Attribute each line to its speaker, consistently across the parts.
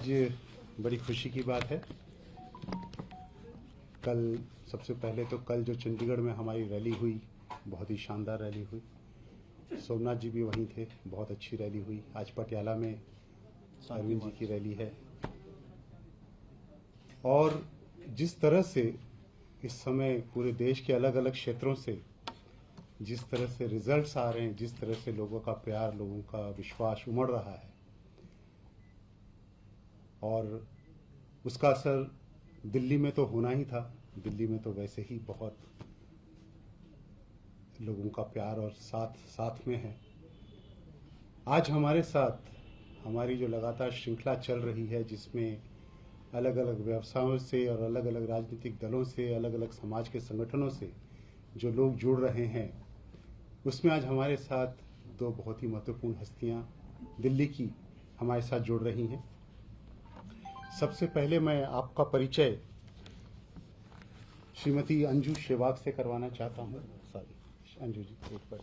Speaker 1: बड़ी खुशी की बात है। कल सबसे पहले तो कल जो चंडीगढ़ में हमारी रैली हुई, बहुत ही शानदार रैली हुई। सोमनाथ जी भी वहीं थे, बहुत अच्छी रैली हुई। आज पटियाला में अरविंद जी की रैली है। और जिस तरह से इस समय पूरे देश के अलग अलग क्षेत्रों से जिस तरह से रिजल्ट्स आ रहे हैं, जिस तरह से लोगों का प्यार, लोगों का विश्वास उमड़ रहा है, और उसका असर दिल्ली में तो होना ही था। दिल्ली में तो वैसे ही बहुत लोगों का प्यार और साथ में है। आज हमारे साथ हमारी जो लगातार श्रृंखला चल रही है, जिसमें अलग अलग व्यवसायों से और अलग अलग राजनीतिक दलों से, अलग अलग समाज के संगठनों से जो लोग जुड़ रहे हैं, उसमें आज हमारे साथ दो बहुत ही महत्वपूर्ण हस्तियां दिल्ली की हमारे साथ जुड़ रही हैं। सबसे पहले मैं आपका परिचय श्रीमती अंजू शेवाग से करवाना चाहता हूं। सॉरी अंजू जी, एक बार।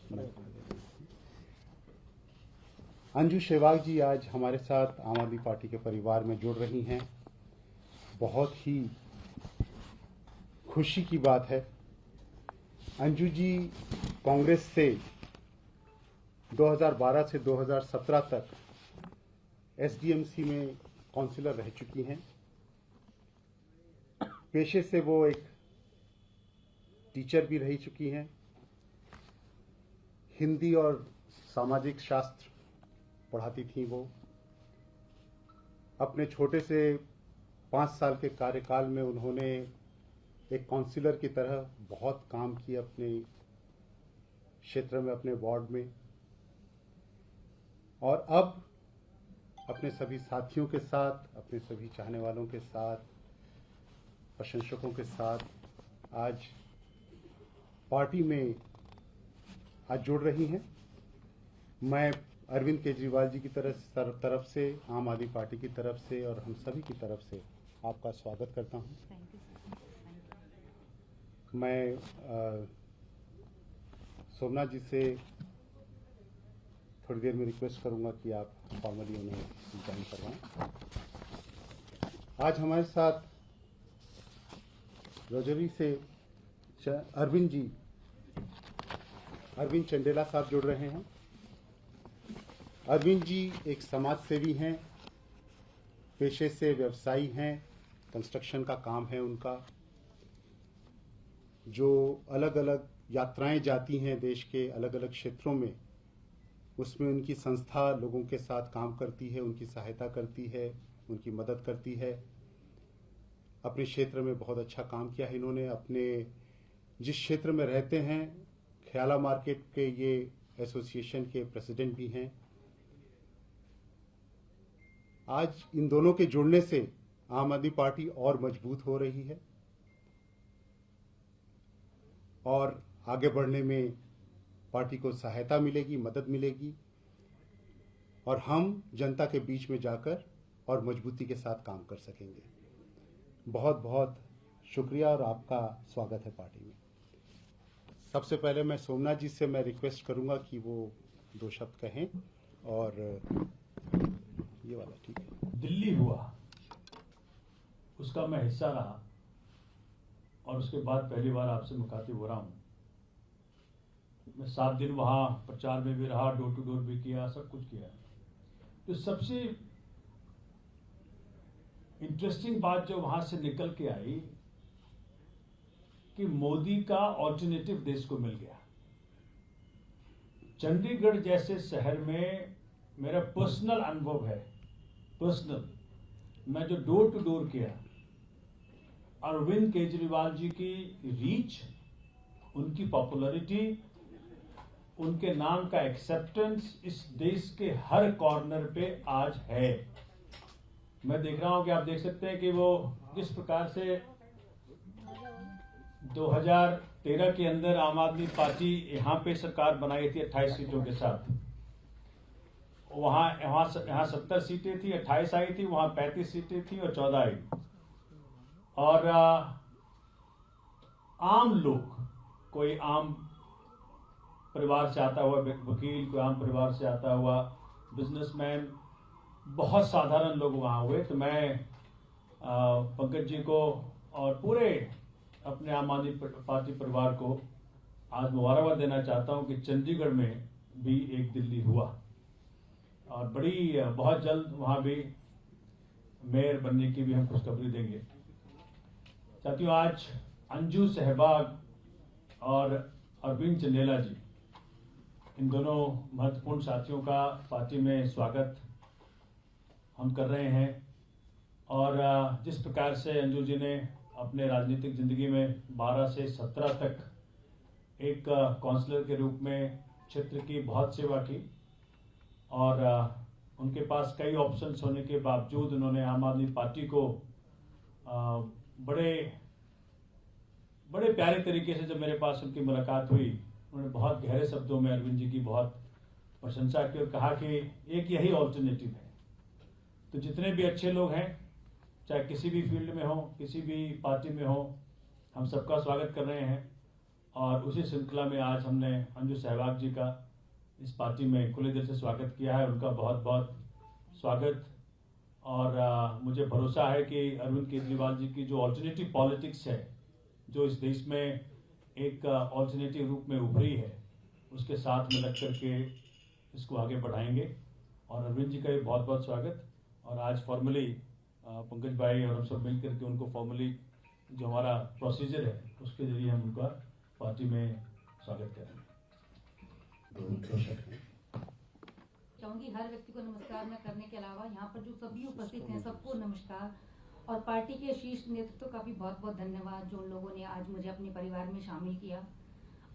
Speaker 1: अंजू शेवाग जी आज हमारे साथ आम आदमी पार्टी के परिवार में जुड़ रही हैं। बहुत ही खुशी की बात है। अंजू जी कांग्रेस से 2012 से 2017 तक एसडीएमसी में काउंसिलर रह चुकी हैं। पेशे से वो एक टीचर भी रह चुकी हैं। हिंदी और सामाजिक शास्त्र पढ़ाती थी वो। अपने छोटे से 5 साल के कार्यकाल में उन्होंने एक काउंसिलर की तरह बहुत काम किया अपने क्षेत्र में, अपने वार्ड में। और अब अपने सभी साथियों के साथ, अपने सभी चाहने वालों के साथ, प्रशंसकों के साथ आज पार्टी में आज जुड़ रही हैं। मैं अरविंद केजरीवाल जी की तरफ से, आम आदमी पार्टी की तरफ से और हम सभी की तरफ से आपका स्वागत करता हूं। मैं सोमनाथ जी से थोड़ी देर में रिक्वेस्ट करूंगा कि आप फॉर्मली उन्हें ज्वाइन करवाएं। आज हमारे साथ रजौरी से अरविंद चंडेला साहब जुड़ रहे हैं। अरविंद जी एक समाज सेवी हैं, पेशे से व्यवसायी हैं, कंस्ट्रक्शन का काम है उनका। जो अलग अलग यात्राएं जाती हैं देश के अलग अलग क्षेत्रों में, उसमें उनकी संस्था लोगों के साथ काम करती है, उनकी सहायता करती है, उनकी मदद करती है। अपने क्षेत्र में बहुत अच्छा काम किया है इन्होंने। अपने जिस क्षेत्र में रहते हैं, ख्याला मार्केट के ये एसोसिएशन के प्रेसिडेंट भी हैं। आज इन दोनों के जुड़ने से आम आदमी पार्टी और मजबूत हो रही है और आगे बढ़ने में पार्टी को सहायता मिलेगी, मदद मिलेगी, और हम जनता के बीच में जाकर और मजबूती के साथ काम कर सकेंगे। बहुत बहुत शुक्रिया और आपका स्वागत है पार्टी में। सबसे पहले मैं सोमनाथ जी से मैं रिक्वेस्ट करूंगा कि वो 2 शब्द कहें। और ये वाला ठीक है।
Speaker 2: दिल्ली हुआ, उसका मैं हिस्सा रहा और उसके बाद पहली बार आपसे मुखातिब हो रहा हूं। मैं 7 दिन वहां प्रचार में भी रहा, डोर टू डोर भी किया, सब कुछ किया। तो सबसे इंटरेस्टिंग बात जो वहां से निकल के आई कि मोदी का ऑल्टरनेटिव देश को मिल गया। चंडीगढ़ जैसे शहर में मेरा पर्सनल अनुभव है, मैं जो डोर टू डोर किया, अरविंद केजरीवाल जी की रीच, उनकी पॉपुलैरिटी, उनके नाम का एक्सेप्टेंस इस देश के हर कॉर्नर पे आज है। मैं देख रहा हूं कि आप देख सकते हैं कि वो जिस प्रकार से 2013 के अंदर आम आदमी पार्टी यहां पे सरकार बनाई थी 28 सीटों के साथ। यहाँ 70 सीटें थी, 28 आई थी, वहां 35 सीटें थी और 14 आई। और आम लोग, कोई आम परिवार से आता हुआ वकील, कोई आम परिवार से आता हुआ बिजनेसमैन, बहुत साधारण लोग वहाँ हुए। तो मैं पंकज जी को और पूरे अपने आम आदमी पार्टी परिवार को आज मुबारकबाद देना चाहता हूँ कि चंडीगढ़ में भी एक दिल्ली हुआ और बड़ी बहुत जल्द वहाँ भी मेयर बनने की भी हम खुशखबरी देंगे। साथियों, आज अंजू सहवाग और अरविंद चंदेला जी, इन दोनों महत्वपूर्ण साथियों का पार्टी में स्वागत हम कर रहे हैं। और जिस प्रकार से अंजू जी ने अपने राजनीतिक जिंदगी में 12 से 17 तक एक काउंसलर के रूप में क्षेत्र की बहुत सेवा की और उनके पास कई ऑप्शंस होने के बावजूद उन्होंने आम आदमी पार्टी को बड़े प्यारे तरीके से, जब मेरे पास उनकी मुलाकात हुई, उन्होंने बहुत गहरे शब्दों में अरविंद जी की बहुत प्रशंसा की और कहा कि एक यही ऑल्टरनेटिव है। तो जितने भी अच्छे लोग हैं, चाहे किसी भी फील्ड में हो, किसी भी पार्टी में हो, हम सबका स्वागत कर रहे हैं। और उसी श्रृंखला में आज हमने अंजू सहवाग जी का इस पार्टी में खुले दिल से स्वागत किया है। उनका बहुत बहुत स्वागत। और मुझे भरोसा है कि अरविंद केजरीवाल जी की जो ऑल्टरनेटिव पॉलिटिक्स है, जो इस देश में एक ऑल्टरनेटिव रूप में उभरी है, उसके साथ में लग करके इसको आगे बढ़ाएंगे। और अरविंद जी का भी बहुत बहुत स्वागत। और आज फॉर्मली पंकज भाई और हम सब मिल करके उनको फॉर्मली जो हमारा प्रोसीजर है उसके जरिए हम उनका पार्टी में स्वागत करेंगे।
Speaker 3: चाहूंगी हर व्यक्ति को नमस्कार न करने के अलावा यहाँ पर जो सभी उपस्थित हैं सबको नमस्कार और पार्टी के शीर्ष नेतृत्व का भी बहुत बहुत धन्यवाद जो लोगों ने आज मुझे अपने परिवार में शामिल किया।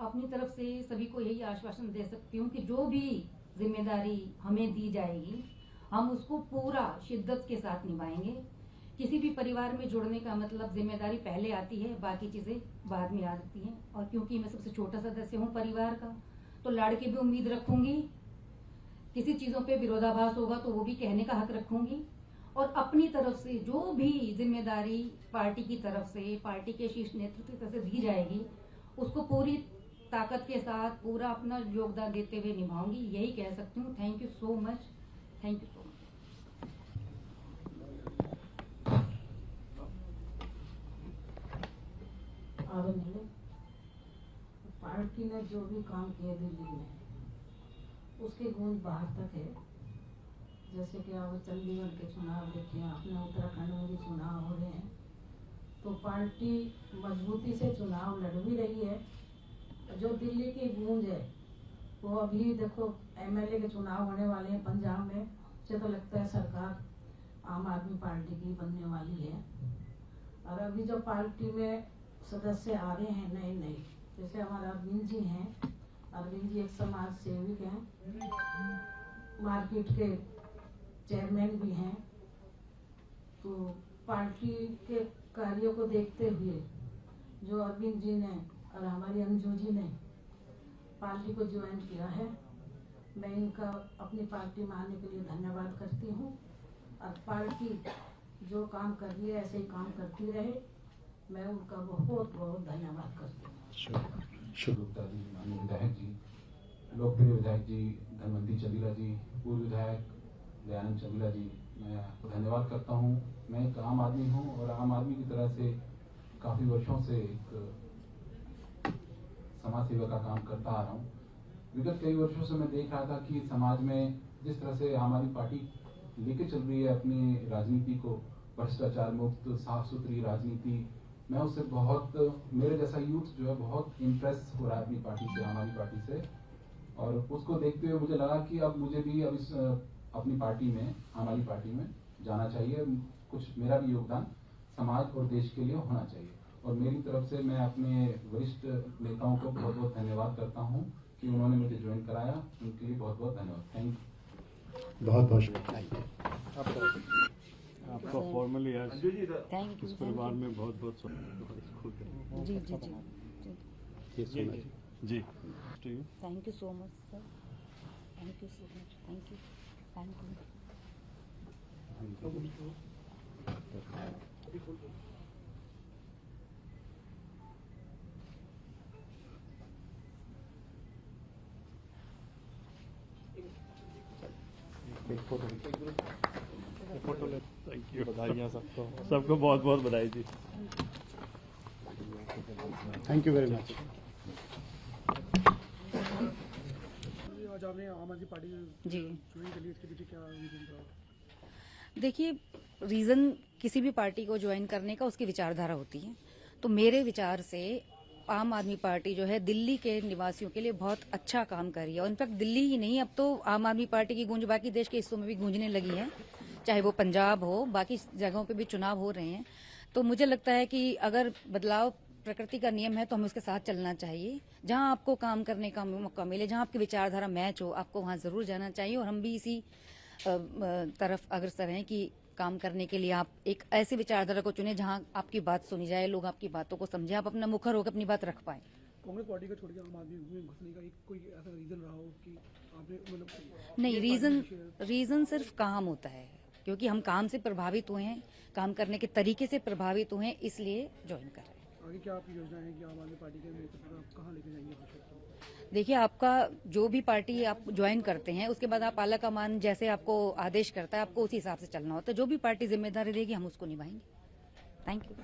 Speaker 3: अपनी तरफ से सभी को यही आश्वासन दे सकती हूँ कि जो भी जिम्मेदारी हमें दी जाएगी हम उसको पूरा शिद्दत के साथ निभाएंगे। किसी भी परिवार में जुड़ने का मतलब जिम्मेदारी पहले आती है, बाकी चीजें बाद में आती हैं। और क्योंकि मैं सबसे छोटा सदस्य हूँ परिवार का, तो लाड़ की भी उम्मीद रखूंगी। किसी चीजों पे विरोधाभास होगा तो वो भी कहने का हक रखूंगी। और अपनी तरफ से जो भी जिम्मेदारी पार्टी की तरफ से, पार्टी के शीर्ष नेतृत्व की तरफ से दी जाएगी, उसको पूरी ताकत के साथ पूरा अपना योगदान देते हुए निभाऊंगी। यही कह सकती हूँ। Thank you so much. Thank you so much.
Speaker 4: Party ने जो भी काम किए दिल्ली में, उसकी गूंज बाहर तक है। जैसे कि आप चंडीगढ़ के चुनाव देखें, अपने उत्तराखंड में भी चुनाव हो रहे हैं, तो पार्टी मजबूती से चुनाव लड़ भी रही है। जो दिल्ली की गूंज है वो अभी देखो एमएलए के चुनाव होने वाले हैं पंजाब में, मुझे तो लगता है सरकार आम आदमी पार्टी की बनने वाली है। और अभी जो पार्टी में सदस्य आ रहे हैं नए नए, जैसे हमारे अरविंद जी हैं, अरविंद जी एक समाज सेविक हैं, मार्केट के चेयरमैन भी हैं। तो पार्टी के कार्यों को देखते हुए जो अरविंद जी ने और हमारी अंजू जी ने पार्टी को ज्वाइन किया है, मैं इनका अपनी पार्टी में आने के लिए धन्यवाद करती हूँ। और पार्टी जो काम कर रही है ऐसे ही काम करती रहे, मैं उनका बहुत बहुत धन्यवाद करती हूँ।
Speaker 5: गुप्ता जी, माननीय विधायक जी, लोकप्रिय विधायक जी धनवंती चंदेला जी, पूर्व विधायक दयानंद चंदेला जी, मैं आपको धन्यवाद करता हूँ। मैं एक आम आदमी हूँ और आम आदमी की तरह से काफ़ी वर्षों से एक समाज सेवा का काम करता आ रहा हूँ। विगत कई वर्षों से मैं देख रहा था कि समाज में जिस तरह से आम आदमी पार्टी लेके चल रही है अपनी राजनीति को, भ्रष्टाचार मुक्त साफ सुथरी राजनीति, मैं उससे बहुत, मेरे जैसा यूथ जो है बहुत इम्प्रेस हो रहा है अपनी पार्टी से, आम आदमी पार्टी से। और उसको देखते हुए मुझे लगा कि अब मुझे भी अब इस अपनी पार्टी में, आम आदमी पार्टी में जाना चाहिए। कुछ मेरा भी योगदान समाज और देश के लिए होना चाहिए। और मेरी तरफ से मैं अपने वरिष्ठ नेताओं को बहुत बहुत धन्यवाद करता हूँ कि उन्होंने मुझे ज्वाइन कराया। उनके लिए बहुत बहुत धन्यवाद। Thank you.
Speaker 1: बहुत बहुत शुक्रिया
Speaker 6: आपका फॉर्मली आज
Speaker 3: थैंक
Speaker 6: इस परिवार में बहुत बहुत स्वागत।
Speaker 3: जी जी जी
Speaker 1: ये सुना जी।
Speaker 6: जी to you.
Speaker 3: Thank you so much sir. Thank you so much. Thank you. Thank you.
Speaker 1: एक फोटो
Speaker 6: फोटो ले। थैंक यू, बधाइयाँ सबको, सबको बहुत बहुत बधाई जी।
Speaker 1: Thank you very much.
Speaker 7: आज आपने आम आदमी पार्टी
Speaker 8: जी
Speaker 7: ज्वाइन कर ली, इसके पीछे क्या रीजन था?
Speaker 8: देखिए, रीज़न किसी भी पार्टी को ज्वाइन करने का उसकी विचारधारा होती है। तो मेरे विचार से आम आदमी पार्टी जो है दिल्ली के निवासियों के लिए बहुत अच्छा काम कर रही है। और इनफैक्ट दिल्ली ही नहीं, अब तो आम आदमी पार्टी की गूंज बाकी देश के हिस्सों में भी गूंजने लगी है, चाहे वो पंजाब हो, बाकी जगहों पे भी चुनाव हो रहे हैं। तो मुझे लगता है कि अगर बदलाव प्रकृति का नियम है तो हमें उसके साथ चलना चाहिए। जहां आपको काम करने का मौका मिले, जहां आपकी विचारधारा मैच हो, आपको वहां जरूर जाना चाहिए। और हम भी इसी तरफ अग्रसर हैं कि काम करने के लिए आप एक ऐसी विचारधारा को चुने जहां आपकी बात सुनी जाए, लोग आपकी बातों को समझे, आप अपना मुखर होकर अपनी बात रख पाए।
Speaker 7: कांग्रेस पार्टी का छोड़ के आम आदमी में घुसने का एक कोई ऐसा रीजन रहा हो कि आपने मतलब?
Speaker 8: नहीं, रीजन सिर्फ काम होता है, क्योंकि हम काम से प्रभावित हुए हैं, काम करने के तरीके से प्रभावित हुए हैं, इसलिए ज्वाइन कर रहे हैं।
Speaker 7: आगे क्या आपकी योजना है कि आम आदमी पार्टी के नेतृत्व आप कहाँ लेके जाएंगे अपने क्षेत्र को?
Speaker 8: देखिए, आपका जो भी पार्टी आप ज्वाइन करते हैं उसके बाद आप आला कमान जैसे आपको आदेश करता है, आपको उसी हिसाब से चलना होता है। जो भी पार्टी जिम्मेदारी देगी हम उसको निभाएंगे। Thank you.